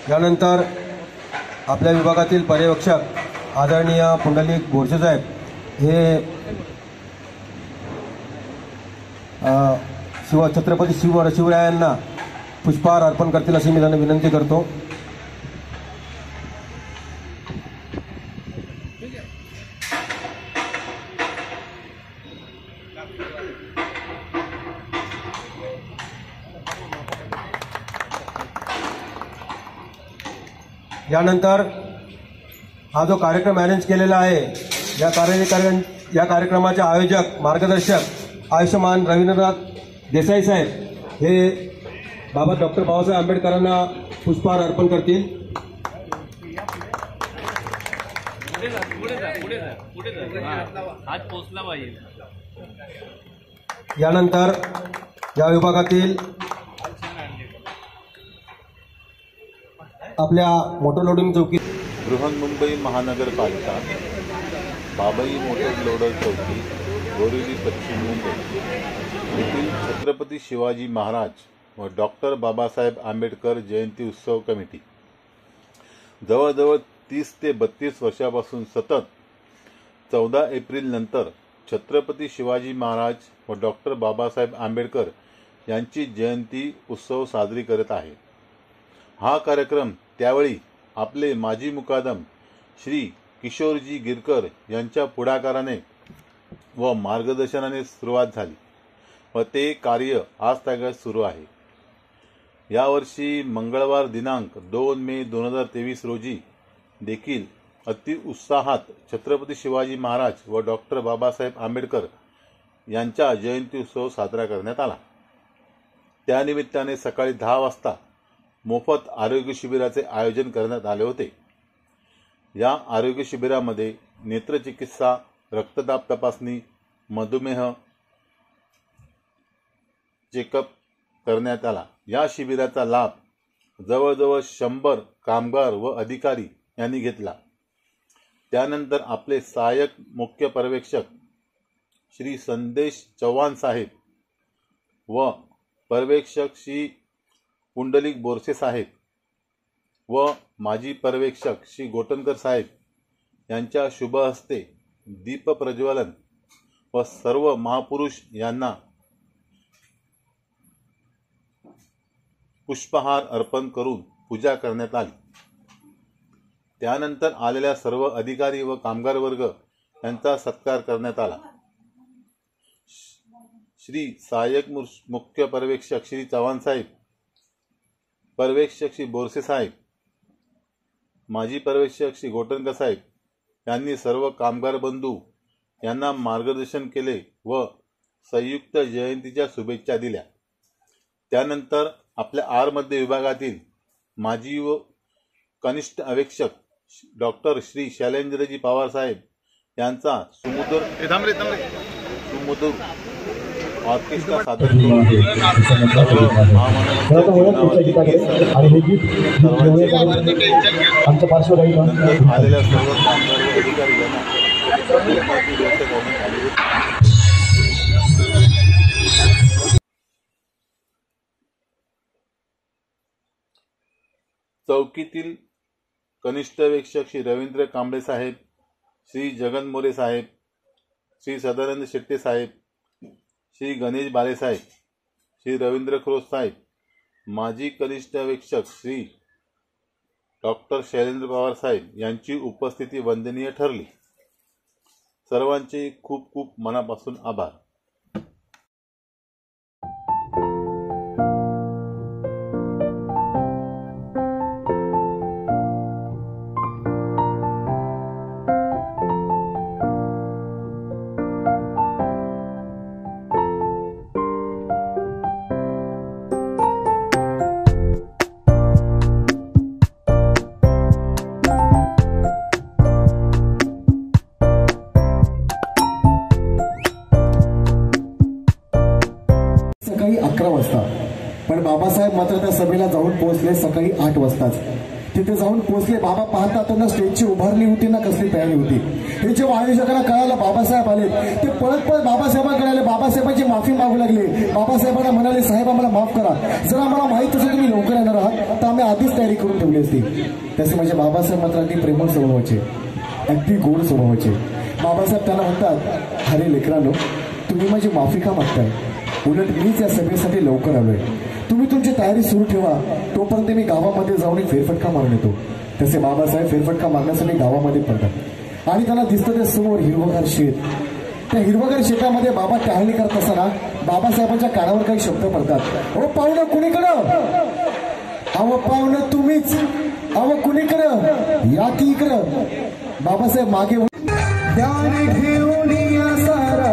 यानंतर आपल्या विभागातील पर्यवेक्षक आदरणीय पुंडलिक बोरसे साहेब हे छत्रपती शिवरायांना पुष्पहार अर्पण करतील अशी मी त्यांना विनंती करतो। यानंतर हा जो कार्यक्रम अरेंज केलेला आहे या कार्यक्रमाचे आयोजक मार्गदर्शक आयुष्यमान रवींद्रनाथ देसाई साहेब हे डॉक्टर बाबासाहेब आंबेडकरांना पुष्पहार अर्पण करतील। यानंतर या विभागातील आपल्या मोटर लोडिंग चौकी बृहन्मुंबई महानगरपालिका बाबई मोटर लोडर चौकी बोरिवली पश्चिम मुंबई येथील छत्रपती शिवाजी महाराज व डॉक्टर बाबासाहेब आंबेडकर जयंती उत्सव कमिटी जवळजवळ 30 ते 32 वर्षापासून सतत 14 एप्रिल नंतर छत्रपती शिवाजी महाराज व डॉक्टर बाबासाहेब आंबेडकर यांची जयंती उत्सव साजरी करत आहे। हा कार्यक्रम त्यावेळी आपले माजी मुकादम श्री किशोरजी गिरकर यांच्या पुढाकाराने व मार्गदर्शनाने सुरुवात झाली व ते कार्य आज तागायत सुरू आहे। यावर्षी मंगळवार दिनांक 2 मे 2023 रोजी देखील अति उत्साहात छत्रपती शिवाजी महाराज व डॉक्टर बाबासाहेब आंबेडकर यांचा जयंती उत्सव साजरा करण्यात आला। त्यानिमित्ताने सकाळी 10 वाजता मोफत आरोग्य शिबिराचे आयोजन करण्यात आले होते। या आरोग्य शिबिरामध्ये नेत्रचिकित्सा, रक्तदाब तपासणी, मधुमेह चेकअप करण्यात आला। या शिबिराचा लाभ जवळजवळ 100 कामगार व अधिकारी यांनी घेतला। त्यानंतर आपले सहाय्यक मुख्य पर्यवेक्षक श्री संदेश चव्हाण साहेब व पर्यवेक्षक श्री पुंडलिक बोरसे साहेब व माजी पर्यवेक्षक श्री गोटनकर साहेब यांच्या शुभ हस्ते दीप प्रज्वलन व सर्व महापुरुष यांना पुष्पहार अर्पण करून पूजा करण्यात आली। त्यानंतर आलेल्या सर्व अधिकारी व कामगार वर्ग यांचा सत्कार करण्यात आला। श्री सहाय्यक मुख्य पर्यवेक्षक श्री चव्हाण साहेब, पर्यवेक्षक श्री बोरसे साहेब, माजी पर्यवेक्षक श्री गोटनकर साहेब यांनी सर्व कामगार बंधू यांना मार्गदर्शन केले व संयुक्त जयंतीच्या शुभेच्छा दिल्या। त्यानंतर आपल्या आर मध्य विभागातील माजी व कनिष्ठ अवेक्षक डॉक्टर श्री शैलेंद्रजी पवार साहेब यांचा सुमधुर ऑर्केस्ट्रा सादर आलेल्या सर्व कामगार व अधिकारी यांना चौकीतील कनिष्ठ अवेक्षक श्री रवींद्र कांबळे साहेब, श्री जगन मोरे साहेब, श्री सदानंद शेट्टे साहेब, श्री गणेश बाले साहेब, श्री रवींद्र खोत साहेब, माजी कनिष्ठ अवेक्षक श्री डॉक्टर शैलेंद्र पवार साहेब यांची उपस्थिती वंदनीय ठरली। सर्वांचे खूप खूप मनापासून आभार। सकाळी 11 वाजता, पण बाबासाहेब मात्र त्या सभेला जाऊन पोहोचले सकाळी 8 वाजताच। तिथे जाऊन पोहोचले. बाबा पाहता त्यांना स्टेजची उभारणी होती ना कसली तयारी होती. हे जेव्हा आयोजकांना कळालं बाबासाहेब आले, ते पळत पळत बाबासाहेबांकडे आले. बाबासाहेबांची माफी मागू लागले. बाबासाहेबांना म्हणाले, साहेब आम्हाला माफ करा, जर आम्हाला माहित असेल तुम्ही लवकर येणार आहात तर आम्ही आधीच तयारी करून ठेवली असती. तसे माझे बाबासाहेब मात्र अगदी प्रेमळ स्वभावाचे, अगदी गोड स्वभावाचे. बाबासाहेब त्यांना म्हणतात, अरे लेकरांनो, तुम्ही माझी माफी का मागताय? उलट मीच या सभेसाठी लवकर आलोय. तुम्ही तुमची तयारी सुरू ठेवा, तोपर्यंत मी गावामध्ये जाऊन एक फेरफटका मारून येतो. तसे बाबासाहेब फेरफटका मारण्यासाठी गावामध्ये पडतात आणि त्यांना दिसतं ते समोर हिरवगार शेत. त्या हिरवगार शेतामध्ये बाबा टहळणी करत असताना बाबासाहेबांच्या कानावर काही शब्द पडतात. ओ पाहुणं कुणीकडं? अहो पाहुणं तुम्हीच. अहो कुणीकडं? या की इकडं. बाबासाहेब मागे ध्यान घेऊन या सारा